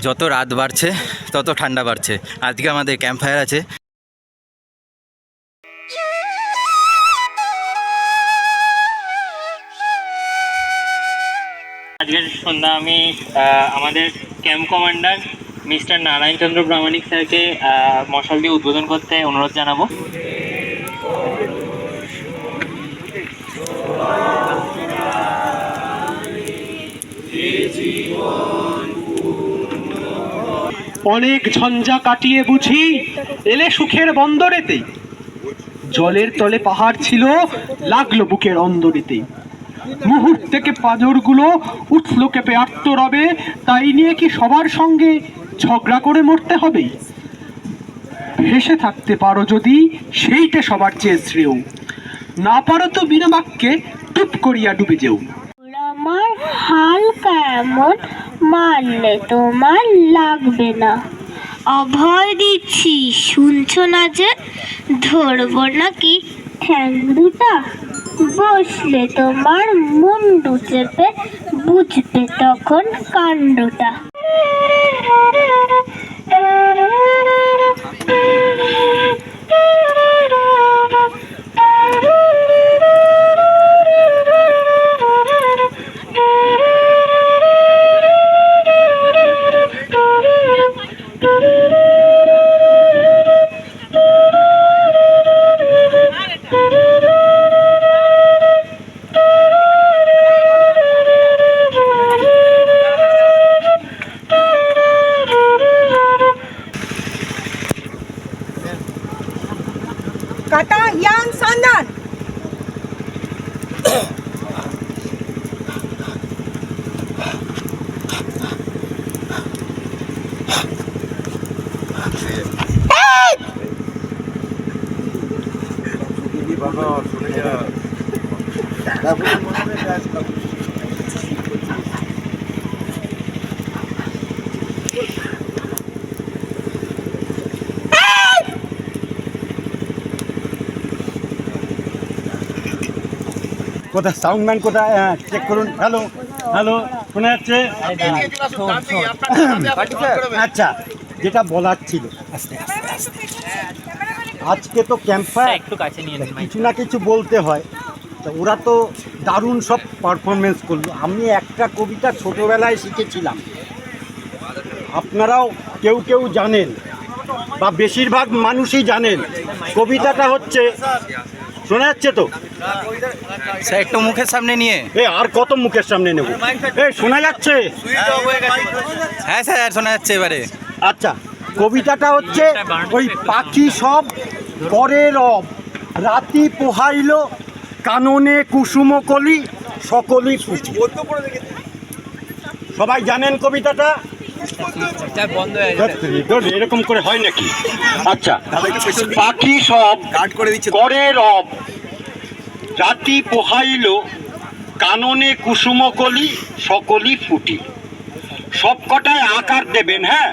যত রাত বাড়ছে তত ঠান্ডা বাড়ছে। আজকে আমাদের ক্যাম্প ফায়ার আছে। আজকের সন্ধ্যা আমি আমাদের camp commander mister Narayan Chandra প্রামাণিক স্যারকে মশাল দিয়ে উদ্বোধন করতে অনুরোধ জানাবো। অনেক ঝঞ্ঝা কাটিয়ে বুঝি এলে সুখের বন্দরেতে, জলের তলে পাহাড় ছিল লাগলো বুকের অন্দরেতে। মুহূর্তে পাঁজরগুলো উঠলো কেঁপে আত্মরবে, তাই নিয়ে কি সবার সঙ্গে ঝগড়া করে মরতে হবে? ভেসে থাকতে পারো যদি সেইটা সবার চেয়ে শ্রেয়, না পারো তো বিনা বাক্যে টুপ করিয়া ডুবে যেও। আমার হালকা এমন মারলে তোমার লাগবে না, অভয় দিচ্ছি শুনছো না যে, ধরবো নাকি ঠ্যাং দুটা, বসলে তোমার মুন্ডু চেপে বুঝবে তখন কাণ্ডটা। Kata yang sandan. কোথায় সাউন্ডম্যান কোথায়? চেক করুন। হ্যালো হ্যালো, শোনা যাচ্ছে? আচ্ছা, যেটা বলার ছিল, আজকে তো ক্যাম্প ফায়ার, একটু কাছে নিয়ে কিছু না কিছু বলতে হয়। তো ওরা তো দারুণ সব পারফরমেন্স করলো। আমি একটা কবিতা ছোটোবেলায় শিখেছিলাম, আপনারাও কেউ কেউ জানেন বা বেশিরভাগ মানুষই জানেন। কবিতাটা হচ্ছে, শোনা যাচ্ছে তো? স্যার একটু মুখের সামনে নিয়ে। আর কত মুখের সামনে নেব? শোনা যাচ্ছে? হ্যাঁ স্যার শোনা যাচ্ছে এবারে। আচ্ছা, কবিতাটা হচ্ছে, ওই পাখি সব করে রব, রাতি পোহাইল কাননে কুসুমকলি সকলই ফুটি। সবাই জানেন কবিতাটা? এরকম করে হয় নাকি? আচ্ছা, পাখি সব করে রব, রাতি পোহাইল কাননে কুসুমকলি সকলই ফুটি। সবকটায় আকার দেবেন। হ্যাঁ,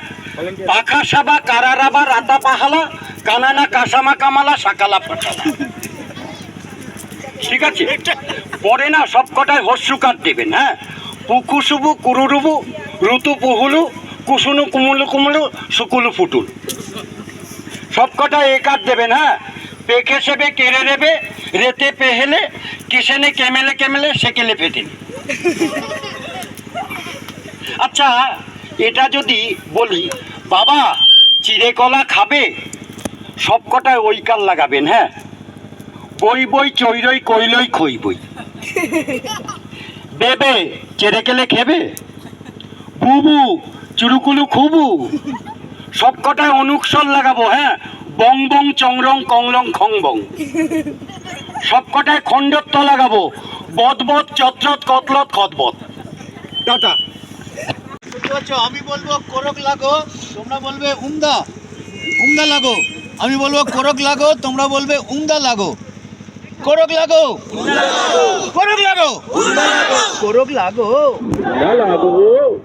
পাখা সাবা কারারাবা রাতা পাহালা কানানা কাসামা কামালা সাকালা পাটালা। ঠিক আছে? পরে না সবকটায় হস্যকার দেবেন। হ্যাঁ, পুকুসুবু কুরুরুবু ঋতু পুহুলু কুসুনু কুমুলু কুমুলু সুকুলু ফুটুল। সবকটায় একার দেবেন। হ্যাঁ, পেখে সেবে কেড়ে দেবে রেতে পেহেলে কিসেনে কেমেলে কেমেলে সেকেলে ফেটে। আচ্ছা, এটা যদি বলি, বাবা চিড়ে কলা খাবে, সবকটায় ওইকার লাগাবেন। হ্যাঁ, বই বই চৈরই কইলই খই বই, বেবে চেরেকেলে খেবে, বুবু চুরুকুলু খুবু, সবকটায় অনুক্ষর লাগাবো। হ্যাঁ, বং বং চংরং কংলং খং বং। সবকটায় খণ্ডত্ব লাগাবো, বদ বদ চত্রত কতলত খতবত। টাটা। আমি বলবো কোরক লাগো, তোমরা বলবে উমদা উমদা লাগো। আমি বলবো কোরক লাগো, তোমরা বলবে উমদা লাগো। কোরক লাগো, কোরক লাগো, কোরক লাগো।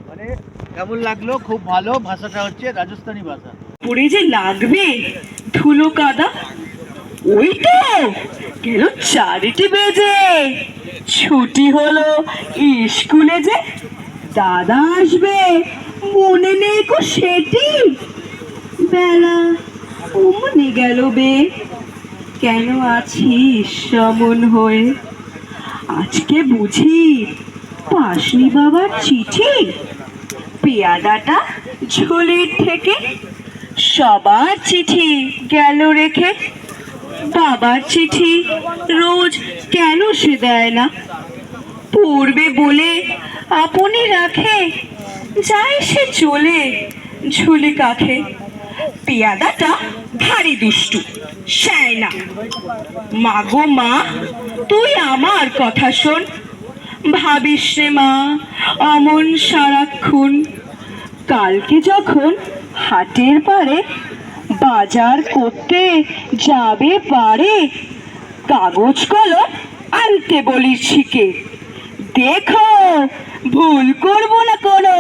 মানে কেমন লাগলো? খুব ভালো। ভাষাটা হচ্ছে রাজস্থানী ভাষা। পড়ে যে লাগবে ধুলো কাদা, ওই তো গেল 4টি বেজে, ছুটি হলো স্কুলে যে, দাদা আসবে মনে নেই সেটি বেলা অমনি গেল বে, কেন আছিস সমন হয়ে? আজকে বুঝি পাসনি বাবার চিঠি, পেয়াদাটা ঝুলির থেকে? সবার চিঠি গেল রেখে, বাবার চিঠি রোজ কেন সে দেয় না? পড়বে বলে আপনি রাখে, যায় সে চলে ঝুলি কাখে। পেয়াদাটা ভারী দুষ্টু, সায় না। মা গো মা, তুই আমার কথা শোন, ভাবিস রে মা অমন সারাক্ষণ। কালকে যখন হাটের পারে বাজার করতে যাবে পারে, কাগজ কলম আনতে বলিস শিখে। দেখো ভুল করবো না কোনো,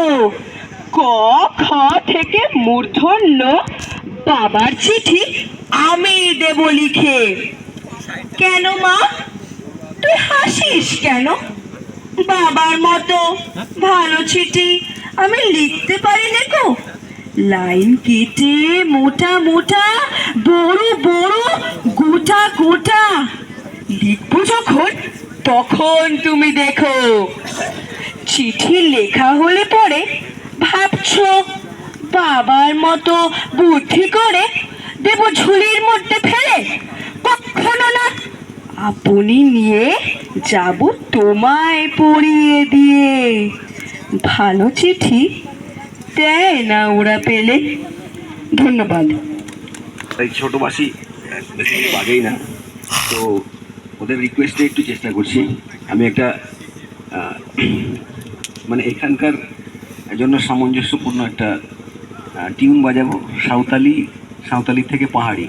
ক খ থেকে মূর্ধন্য বাবার চিঠি আমি দেব লিখে। কেন মা, তুই হাসিস কেন? বাবার মতো ভালো চিঠি আমি লিখতে পারি না গো। লাইন কেটে মোটা মোটা, বড় বড়, গোটা গোটা লিখবো যখন, তখন তুমি দেখো। চিঠি লেখা হলে পরে ভাবছো বাবার মতো বুদ্ধি করে দেব ঝুলির মধ্যে ফেলে? কখনো না। আপনি নিয়ে যাব তোমায় পড়িয়ে দিয়ে, ভালো চিঠি দেয় না ওরা পেলে। ধন্যবাদ। এই ছোট মাসি বেশি কিছু আগেই না, তো ওদের রিকোয়েস্টে একটু চেষ্টা করছি। আমি একটা মানে এখানকার জন্য সামঞ্জস্যপূর্ণ একটা টিউন বাজাবো, সাঁওতালি থেকে পাহাড়ি।